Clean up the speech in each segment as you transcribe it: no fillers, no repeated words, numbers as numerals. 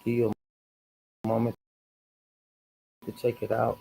Give you a moment to check it out.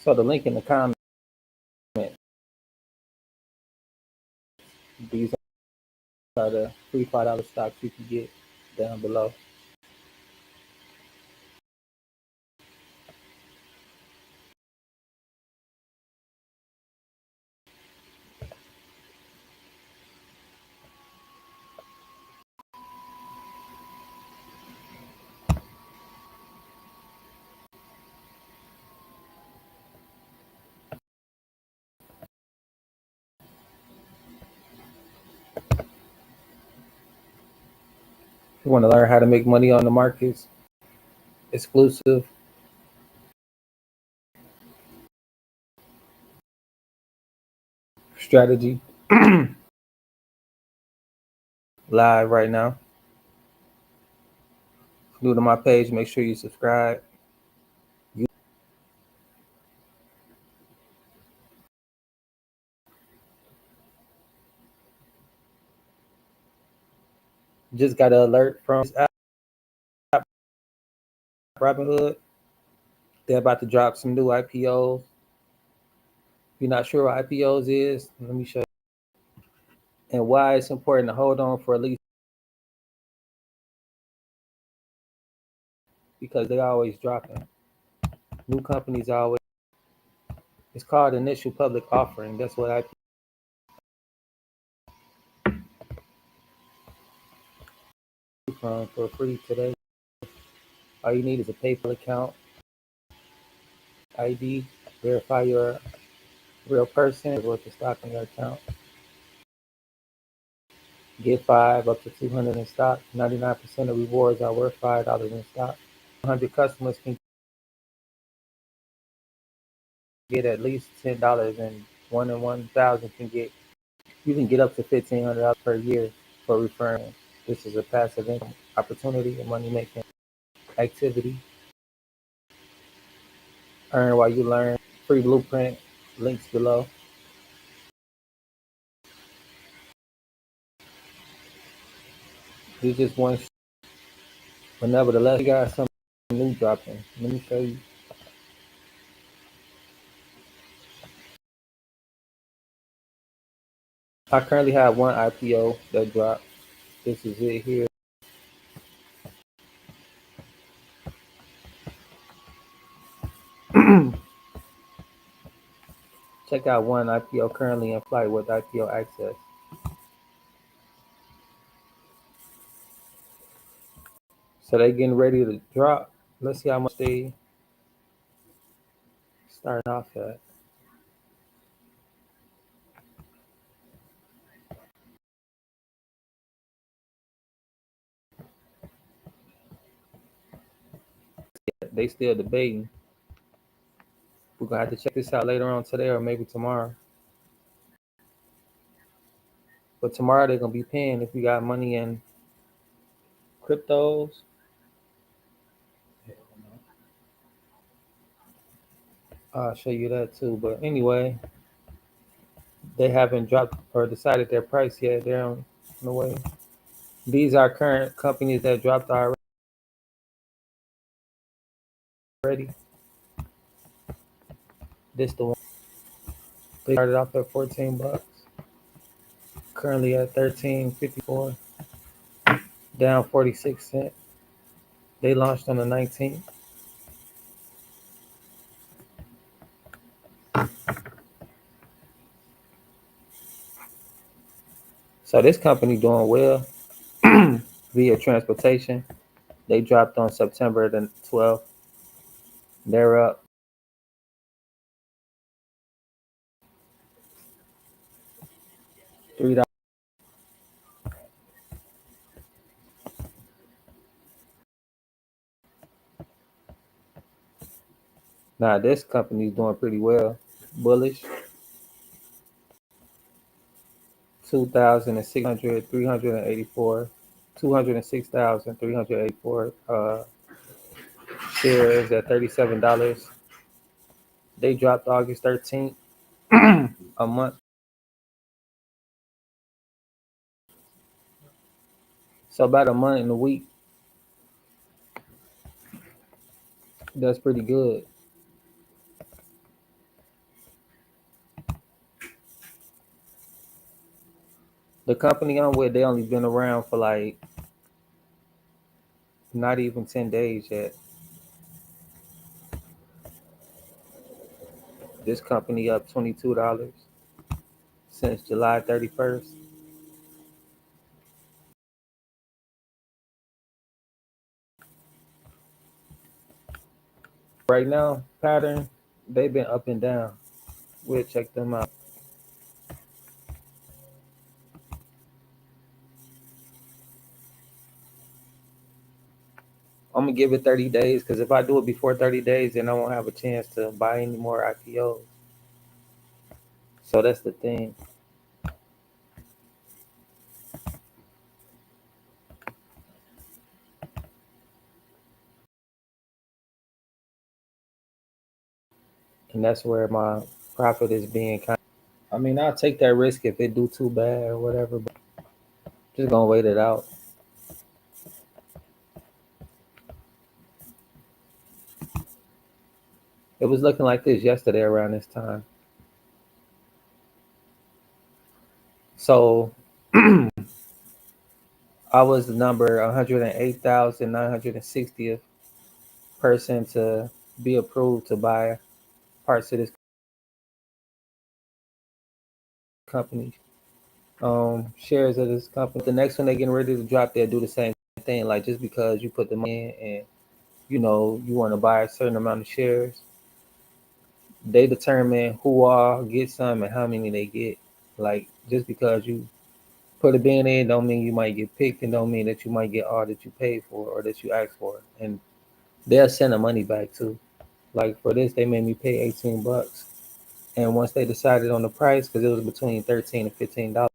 So the link in the comment, these are the free $5 stocks you can get down below. If you want to learn how to make money on the markets, exclusive strategy live right now. New to my page, make sure you subscribe. Just got an alert from this app, Robinhood. They're about to drop some new IPOs. If you're not sure what IPOs is, let me show you. And why it's important to hold on for at least, because they're always dropping. New companies always. It's called initial public offering. That's what IPO from for free today. All you need is a PayPal account, ID, verify you're a real person with the stock in your account. Get 5 up to 200 in stock. 99% of rewards are worth $5 in stock. 100 customers can get at least $10, and 1 in 1,000 can get. You can get up to $1,500 per year for referring. This is a passive income opportunity, a money making activity. Earn while you learn. Free blueprint. Links below. You just want, but nevertheless, you got something new dropping. Let me show you. I currently have one IPO that dropped. This is it here. Check out one IPO currently in flight with IPO access. So they getting ready to drop. Let's see how much they starting off at. They still debating. We're gonna have to check this out later on today or maybe tomorrow. But tomorrow they're gonna be paying if you got money in cryptos. I'll show you that too. But anyway, they haven't dropped or decided their price yet. They're on the way. These are current companies that dropped already. This the one. They started off at $14. Currently at $13.54. Down 46 cents. They launched on the 19th. So this company doing well via transportation. They dropped on September the 12th. They're up $3. Now this company's doing pretty well. Bullish, 2,600, 384, 206,384 shares at $37. They dropped August 13th, a month. So about a month and a week. That's pretty good. The company I'm with, they only been around for like not even 10 days yet. This company up $22 since July 31st. Right now, pattern, they've been up and down. We'll check them out. I'm gonna give it 30 days because if I do it before 30 days, then I won't have a chance to buy any more IPOs. So that's the thing. And that's where my profit is being kind of, I mean, I'll take that risk if it do too bad or whatever, but just gonna wait it out. It was looking like this yesterday around this time. So I was the number 108,960th person to be approved to buy parts of this company, shares of this company. The next one they're getting ready to drop, they'll do the same thing. Like just because you put the money in and you want to buy a certain amount of shares, they determine who all get some and how many they get. Like just because you put a bid in, don't mean you might get picked, and don't mean that you might get all that you paid for or that you asked for. And they'll send the money back too. Like for this, they made me pay $18. And once they decided on the price, because it was between $13 and $15,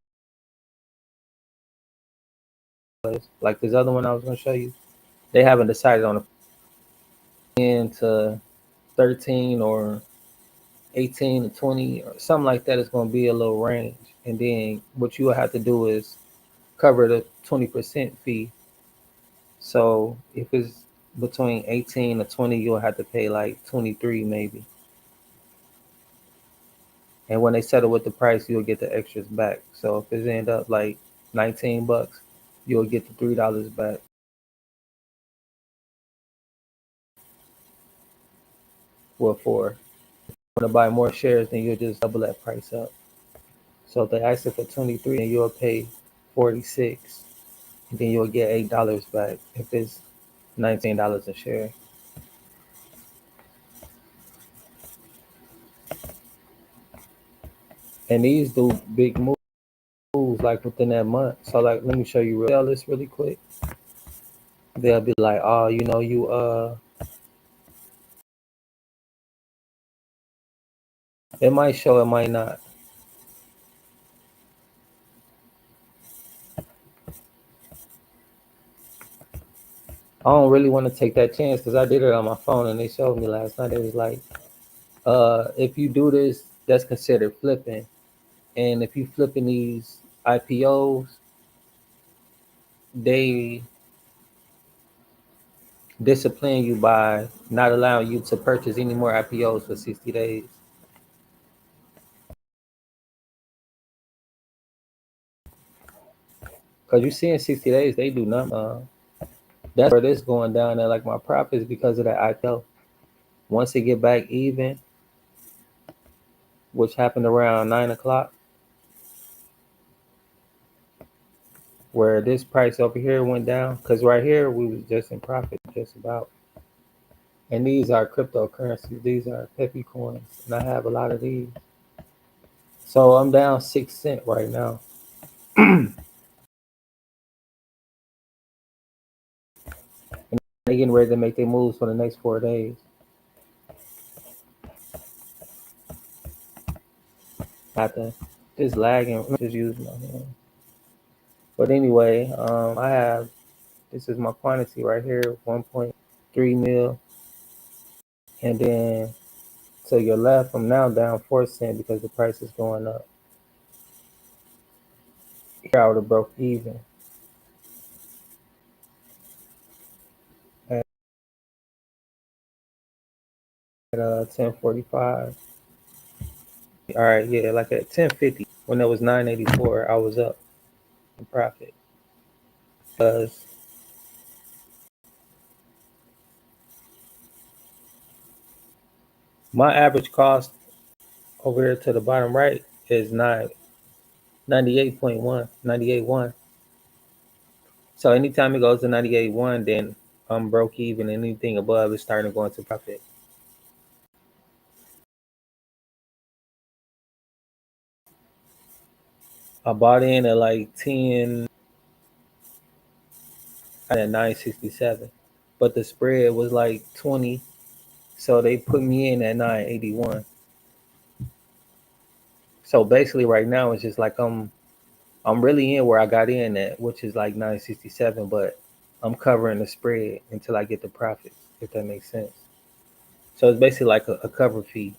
like this other one I was gonna show you, they haven't decided on a to 13 or 18 to 20 or something like that. It's gonna be a little range. And then what you will have to do is cover the 20% fee. So if it's between 18 to 20, you'll have to pay like 23 maybe. And when they settle with the price, you'll get the extras back. So if it end up like $19, you'll get the $3 back. Well, for want to buy more shares, then you'll just double that price up. So if they ask you for 23, then you'll pay 46, and then you'll get $8 back if it's $19 a share. And these do big moves like within that month. So like, let me show you this really quick. They'll be like, oh, it might show, it might not. I don't really want to take that chance because I did it on my phone and they showed me last night. It was like, if you do this, that's considered flipping. And if you flipping these IPOs, they discipline you by not allowing you to purchase any more IPOs for 60 days. Because you see in 60 days, they do nothing. That's where this going down there. Like my profits because of that IPO. Once it get back even, which happened around 9 o'clock, where this price over here went down. Because right here, we was just in profit, just about. And these are cryptocurrencies. These are Pepe coins. And I have a lot of these. So I'm down 6 cents right now. They getting ready to make their moves for the next 4 days. Not the just lagging. I'm just using my hand. But anyway, I have this is my quantity right here, 1.3 mil, and then to your left, I'm now down 4 cents because the price is going up. Here I would have broke even at 10.45. All right, yeah, like at 10.50 when it was 9.84, I was up in profit because my average cost over here to the bottom right is 98.1, 98.1. So anytime it goes to 98.1, then I'm broke even. Anything above is starting to go into profit. I bought in at like 10 at 967, but the spread was like 20, so they put me in at 981. So basically, right now it's just like I'm really in where I got in at, which is like 967, but I'm covering the spread until I get the profits, if that makes sense. So it's basically like a cover fee,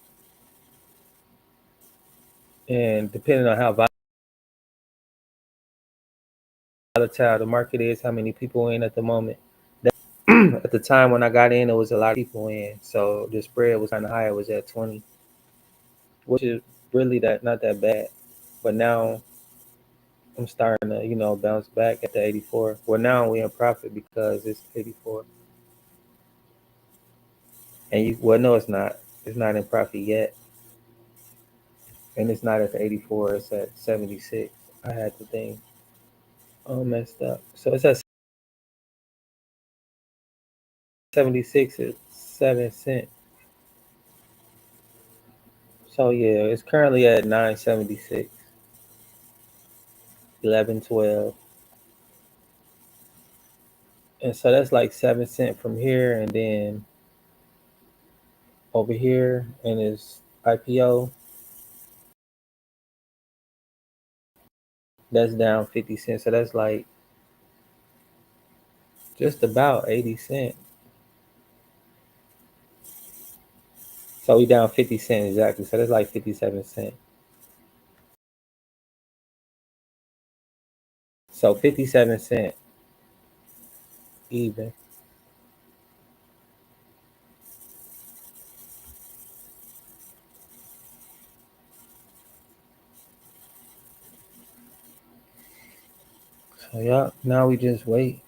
and depending on how volatile the market is, how many people in at the moment. At the time when I got in, there was a lot of people in, so the spread was kind of high. It was at 20, which is really that not that bad. But now I'm starting to, bounce back at the 84. Well, now we're in profit because it's 84. And well, no, it's not. It's not in profit yet, and it's not at the 84. It's at 76. I had the thing all messed up. So it's at 76. It's 7 cents. So yeah, it's currently at 976, 11.12. And so that's like 7 cents from here, and then over here, and it's IPO. That's down 50 cents. So that's like just about 80 cents. So we down 50 cents exactly. So that's like 57 cents. So 57 cents even. So yeah, now we just wait,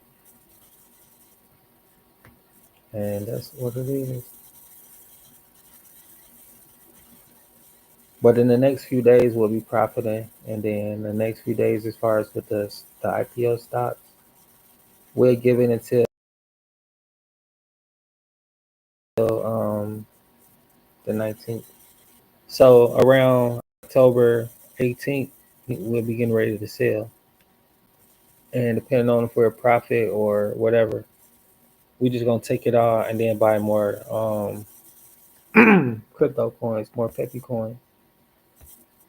and that's what it is. But in the next few days, we'll be profiting, and then the next few days, as far as with the IPO stocks, we're giving until um the 19th. So around October 18th, we'll be getting ready to sell, and depending on if we're a profit or whatever, we just gonna take it all and then buy more crypto coins, more Pepe coins,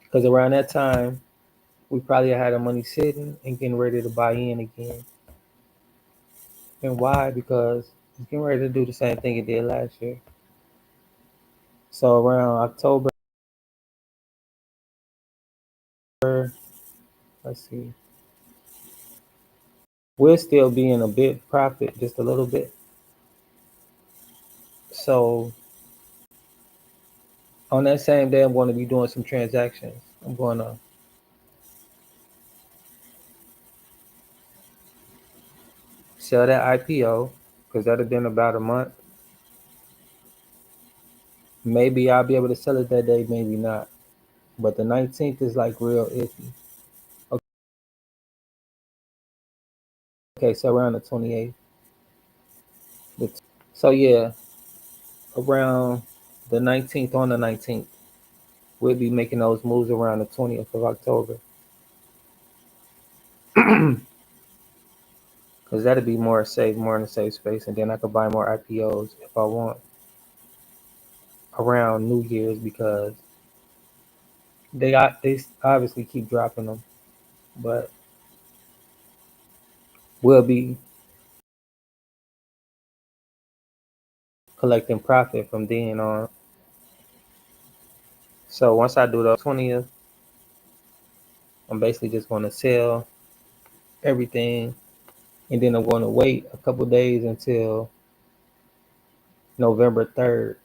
because around that time we probably had the money sitting and getting ready to buy in again. And why? Because it's getting ready to do the same thing it did last year. So around October, let's see, we'll still be in a bit profit, just a little bit. So on that same day, I'm going to be doing some transactions. I'm going to sell that IPO because that'll been about a month. Maybe I'll be able to sell it that day, maybe not. But the 19th is like real iffy. Okay, so around the 28th. So yeah, around the 19th, on the 19th, we'll be making those moves around the 20th of October. Because that'll be more safe, more in a safe space. And then I could buy more IPOs if I want around New Year's because They obviously keep dropping them, but we'll be collecting profit from then on. So once I do the 20th, I'm basically just going to sell everything, and then I'm going to wait a couple days until November 3rd,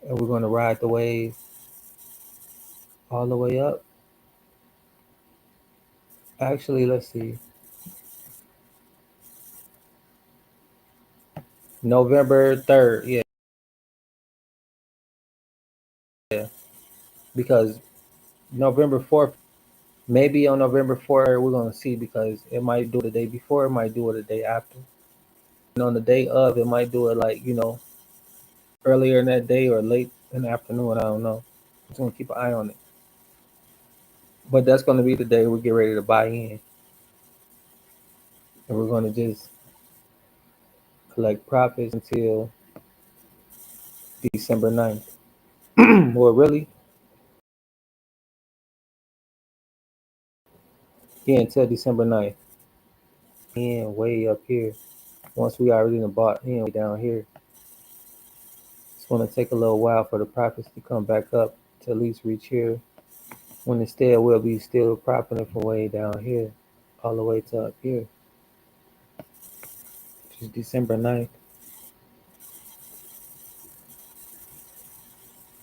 and we're going to ride the wave all the way up. Actually, let's see, November 3rd, yeah, because November 4th, maybe on November 4th, we're going to see because it might do it the day before, it might do it the day after. And on the day of, it might do it like, earlier in that day or late in the afternoon. I don't know. I'm just going to keep an eye on it. But that's going to be the day we get ready to buy in. And we're going to just collect profits until December 9th. Well, really? Yeah, until December 9th. And way up here. Once we already bought in way down here, it's going to take a little while for the profits to come back up to at least reach here. When instead we'll be still profiting from way down here, all the way to up here, which is December 9th.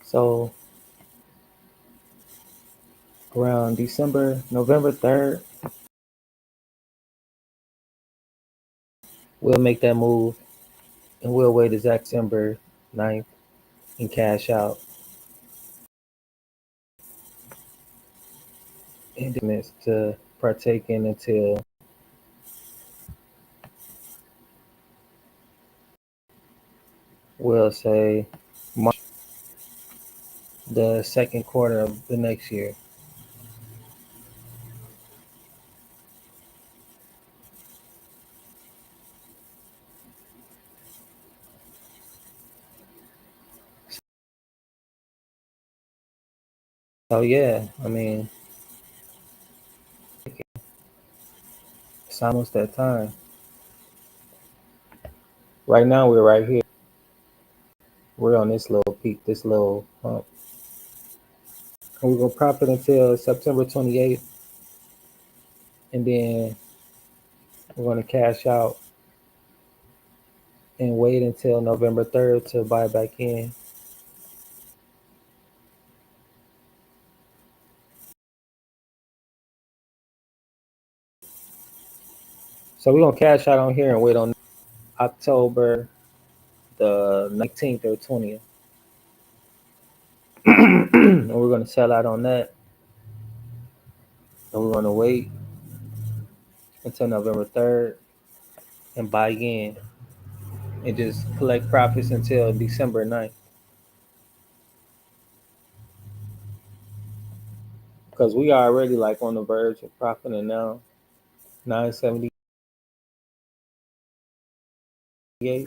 So around November 3rd, we'll make that move and we'll wait exact December 9th and cash out. And then it's to partake in until we'll say March, the second quarter of the next year. So yeah, I mean, it's almost that time. Right now we're right here. We're on this little peak, this little hump. And we're gonna profit until September 28th, and then we're gonna cash out and wait until November 3rd to buy back in. So we're gonna cash out on here and wait on October the 19th or 20th. And we're gonna sell out on that. And we're gonna wait until November 3rd and buy in and just collect profits until December 9th. Because we are already like on the verge of profiting now. 978.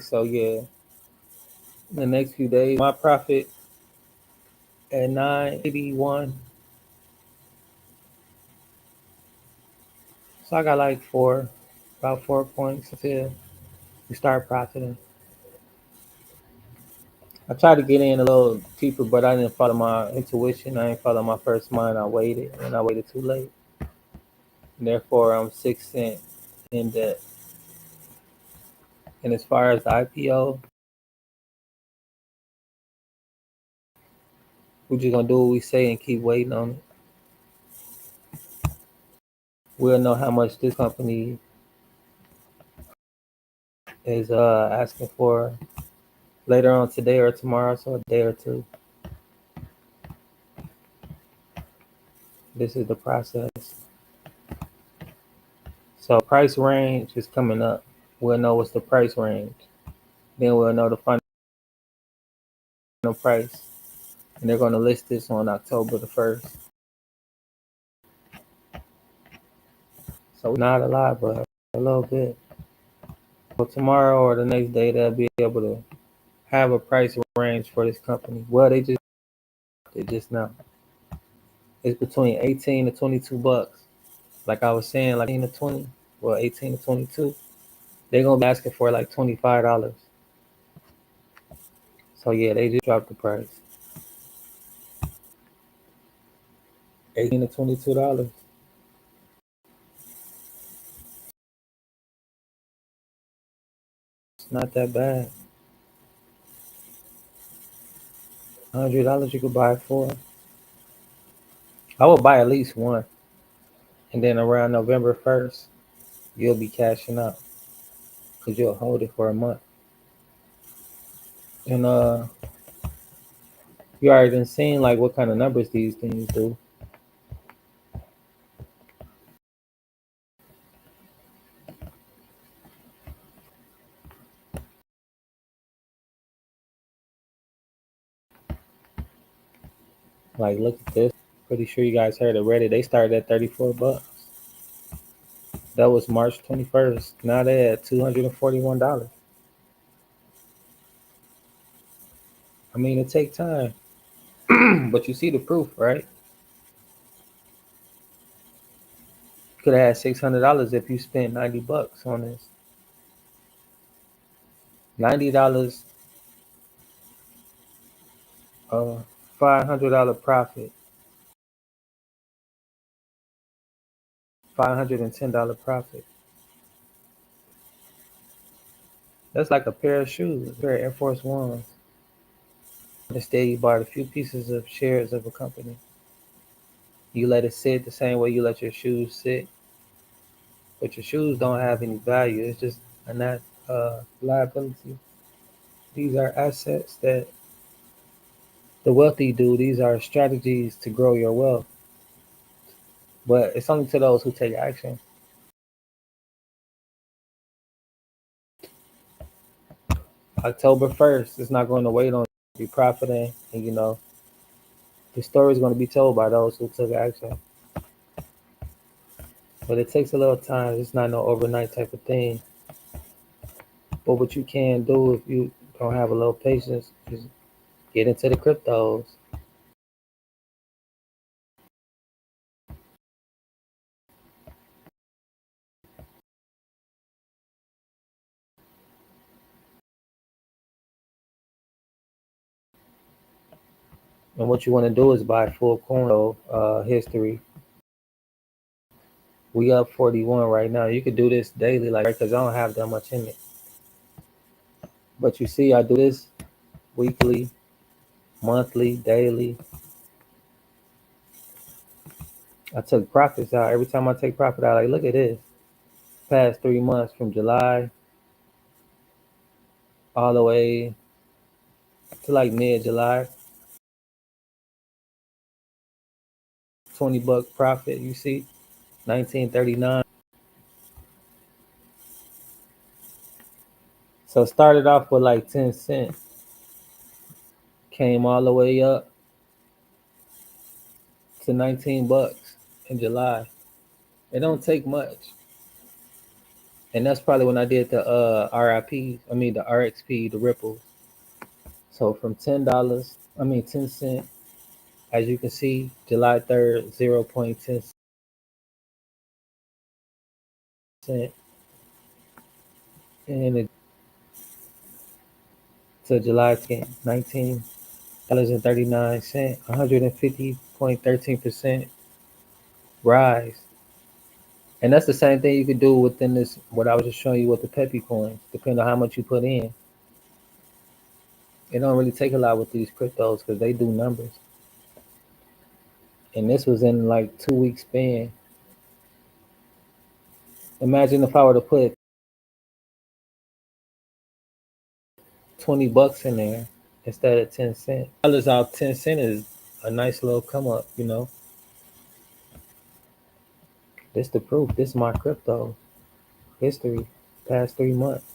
So yeah, in the next few days, my profit at 981. So I got like about 4 points until we start profiting. I tried to get in a little deeper, but I didn't follow my intuition. I didn't follow my first mind. I waited, and I waited too late. And therefore, I'm 6 cents in debt. And as far as the IPO, we're just gonna do what we say and keep waiting on it. We'll know how much this company is asking for later on today or tomorrow, so a day or two. This is the process. So price range is coming up. We'll know what's the price range. Then we'll know the final price. And they're going to list this on October the 1st. So not a lot, but a little bit. So tomorrow or the next day, they'll be able to have a price range for this company. Well, they just now. It's between 18 to 22 bucks. Like I was saying, like 18 to 20, well, 18 to 22. They're gonna be asking for like $25. So yeah, they just dropped the price. 18 to $22. It's not that bad. $100 you could buy it for. I would buy at least one, and then around November 1st, you'll be cashing out because you'll hold it for a month. And you already done seen like what kind of numbers these things do. Like look at this. Pretty sure you guys heard of Reddit. They started at 34 bucks. That was March 21st. Now they're at $241. I mean, it take time, but you see the proof, right? Could have had $600 if you spent 90 bucks on this. $90, uh, $500 profit, $510 profit. That's like a pair of shoes, a pair of Air Force Ones. Instead, you bought a few pieces of shares of a company. You let it sit the same way you let your shoes sit, but your shoes don't have any value. It's just a net liability. These are assets that the wealthy do. These are strategies to grow your wealth, but it's only to those who take action. October 1st, it's not going to wait on you profiting, and the story is going to be told by those who took action. But it takes a little time. It's not no overnight type of thing. But what you can do if you don't have a little patience is get into the cryptos. And what you want to do is buy full coin history. We up 41 right now. You could do this daily, like because I don't have that much in it. But you see, I do this weekly, monthly, daily. I took profits out. Every time I take profit out, like look at this. Past 3 months from July all the way to like mid July, 20 buck profit, you see? 1939. So started off with like 10 cents, came all the way up to 19 bucks in July. It don't take much. And that's probably when I did the RIP, I mean the RXP, the Ripple. So from $10, I mean 10 cent, as you can see, July 3rd, 0.10 cent, and it to July 10th, $19.39, 150.13% rise. And that's the same thing you could do within this, what I was just showing you with the Peppy coins, depending on how much you put in. It don't really take a lot with these cryptos because they do numbers. And this was in like 2 week span. Imagine if I were to put 20 bucks in there instead of 10 cents. Dollars out 10 cents is a nice little come up. This the proof. This is my crypto history, past 3 months.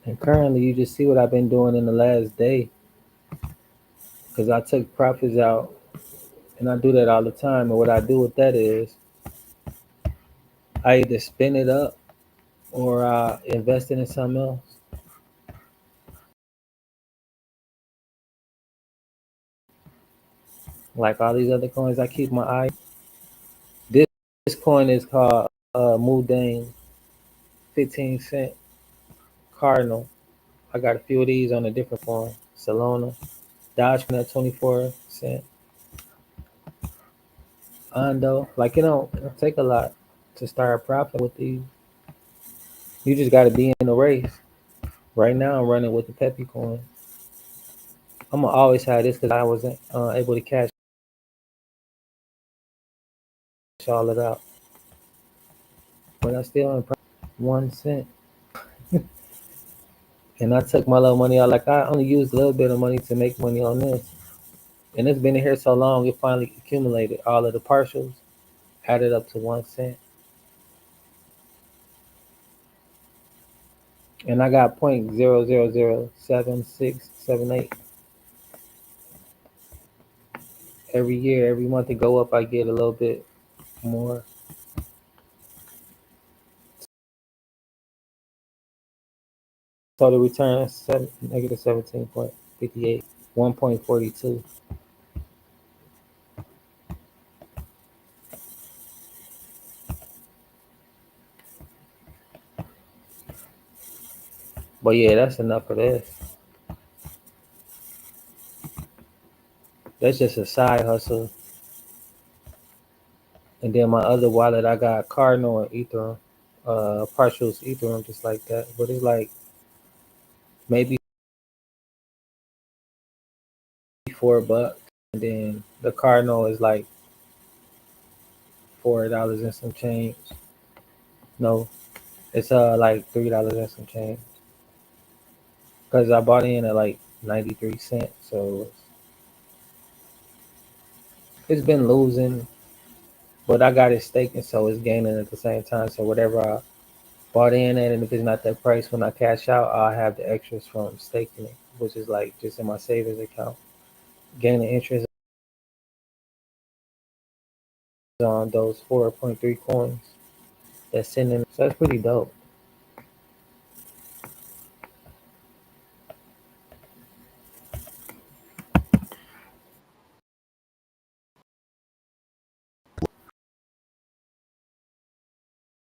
And currently you just see what I've been doing in the last day. Because I took profits out and I do that all the time. And what I do with that is I either spin it up or I invest it in something else. Like all these other coins, I keep my eye. This coin is called Mudane 15 cent Cardinal. I got a few of these on a different form. Solana, Dogecoin at 24 cent. Ondo, like it don't take a lot to start profit with these. You just got to be in the race. Right now, I'm running with the Peppy coin. I'm gonna always have this because I wasn't able to cash all it out, but I still in 1 cent. And I took my little money out. Like I only used a little bit of money to make money on this, and it's been in here so long, it finally accumulated. All of the partials added up to 1 cent, and I got 0.0007678 every year. Every month it go up, I get a little bit more. Total return negative 17.58, 1.42. But yeah, that's enough for this. That's just a side hustle. And then my other wallet, I got Cardinal and Ethereum, partials Ethereum, just like that. But it's like maybe $4, and then the Cardinal is like $4 and some change. No, it's like $3 and some change. Cause I bought in at like 93 cents, so it's been losing, but I got it staking, so it's gaining at the same time. So whatever I bought in at, and if it's not that price when I cash out, I'll have the extras from staking it, which is like just in my savings account, gaining interest on those 4.3 coins that's sitting. So that's pretty dope.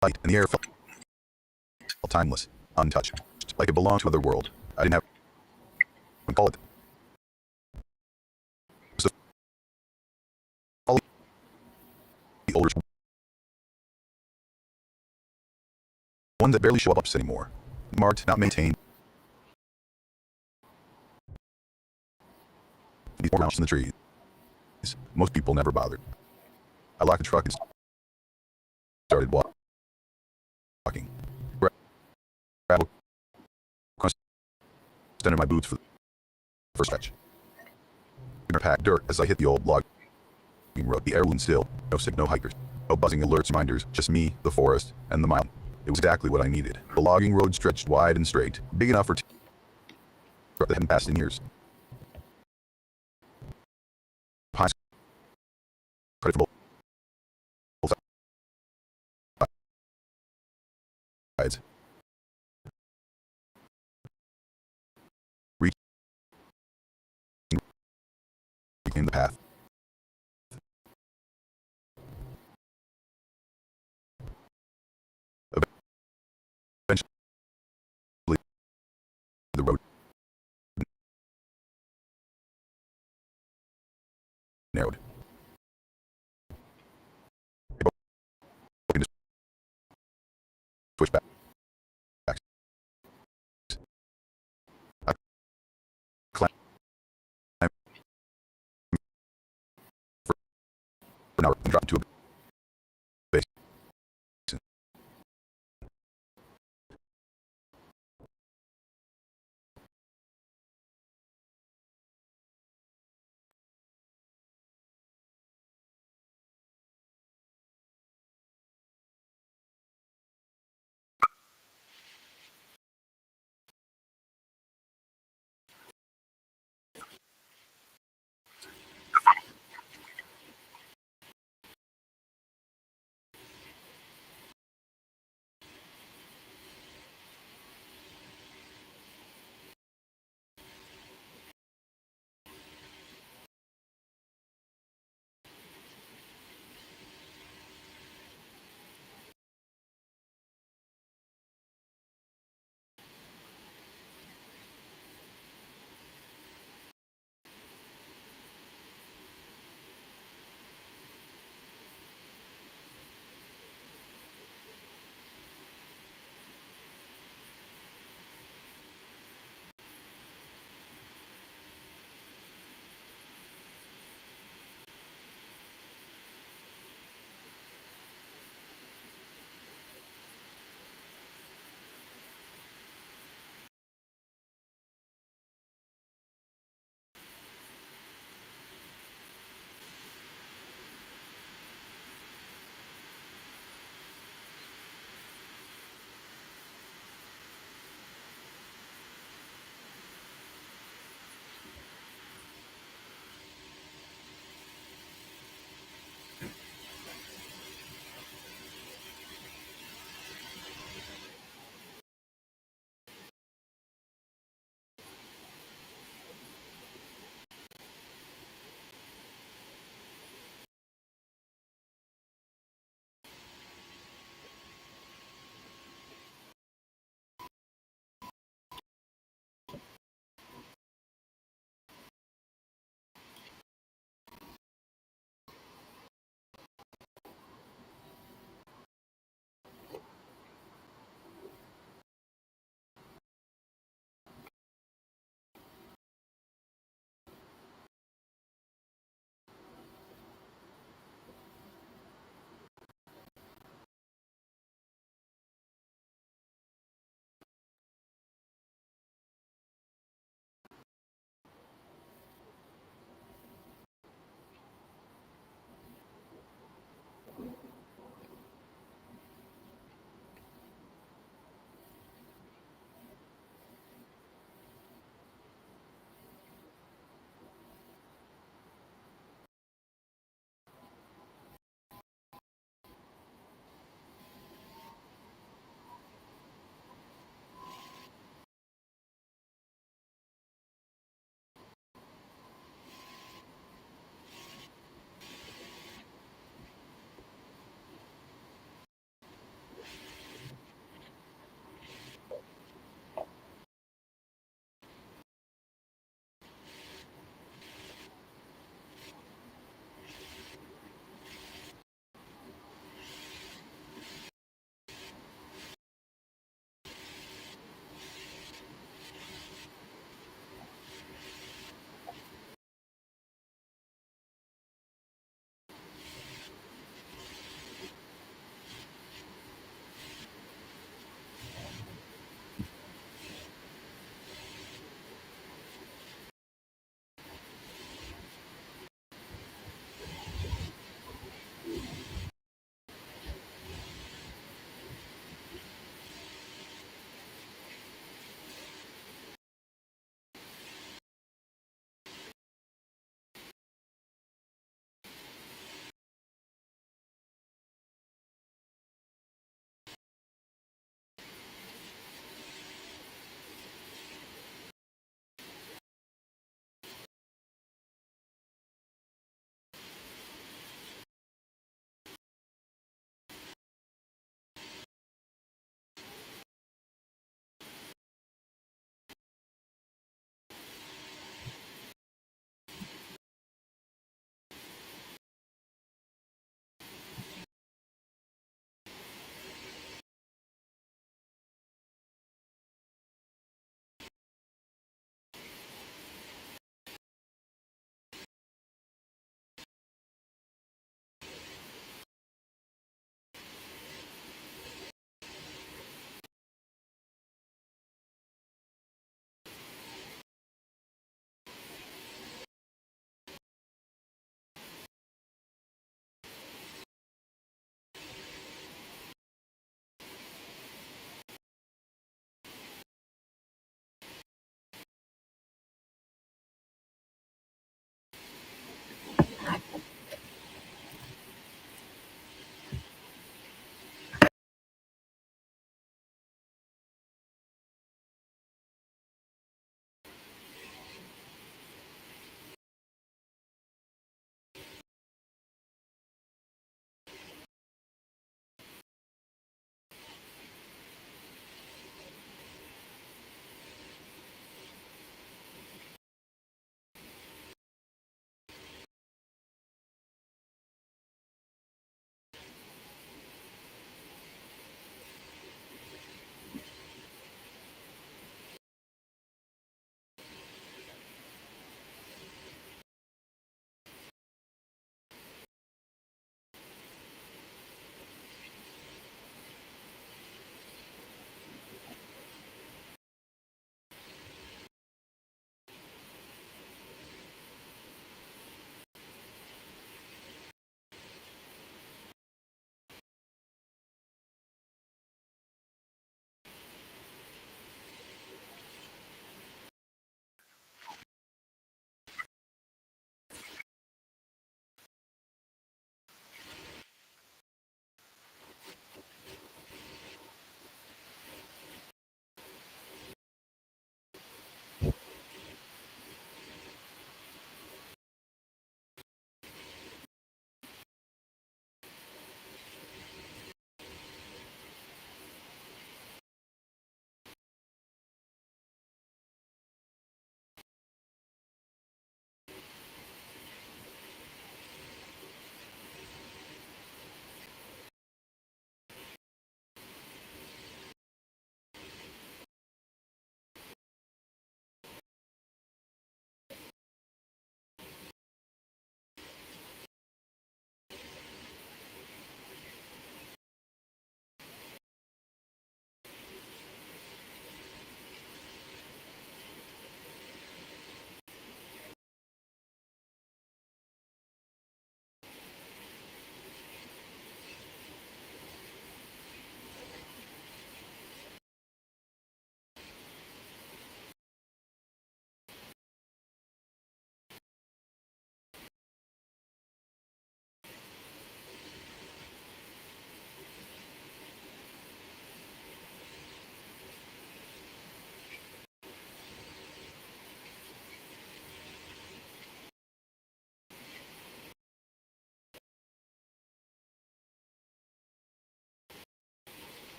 Light, and the air felt timeless, untouched, like it belonged to another world. I didn't have to call it. So all the older one that barely show up anymore. Marked, not maintained. Before mounts in the trees. Most people never bothered. I locked the truck and started walking. Gravel under my boots for the first stretch. I packed dirt as I hit the old logging road. The air was still. No sick, no hikers. No buzzing alerts, reminders. Just me, the forest, and the mountain. It was exactly what I needed. The logging road stretched wide and straight, big enough for truck that hadn't passed in years. Pines credit for both sides. Reaching became the path. Eventually, the road narrowed. Switch back. I climbed for an hour and dropped to a base.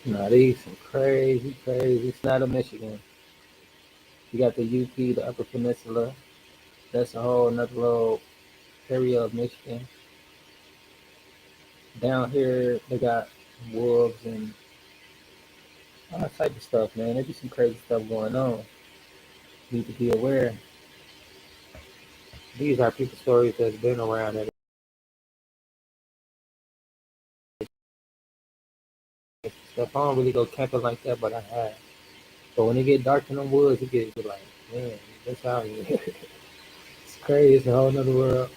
Nah, these some crazy Snyder, Michigan. You got the UP, the Upper Peninsula. That's a whole another little area of Michigan. Down here, they got wolves and all type of stuff, man. There be some crazy stuff going on. You need to be aware. These are people stories that's been around that stuff. I don't really go camping like that, but I have. So when it get dark in the woods, it gets like, man, that's out here. It's crazy. It's a whole nother world.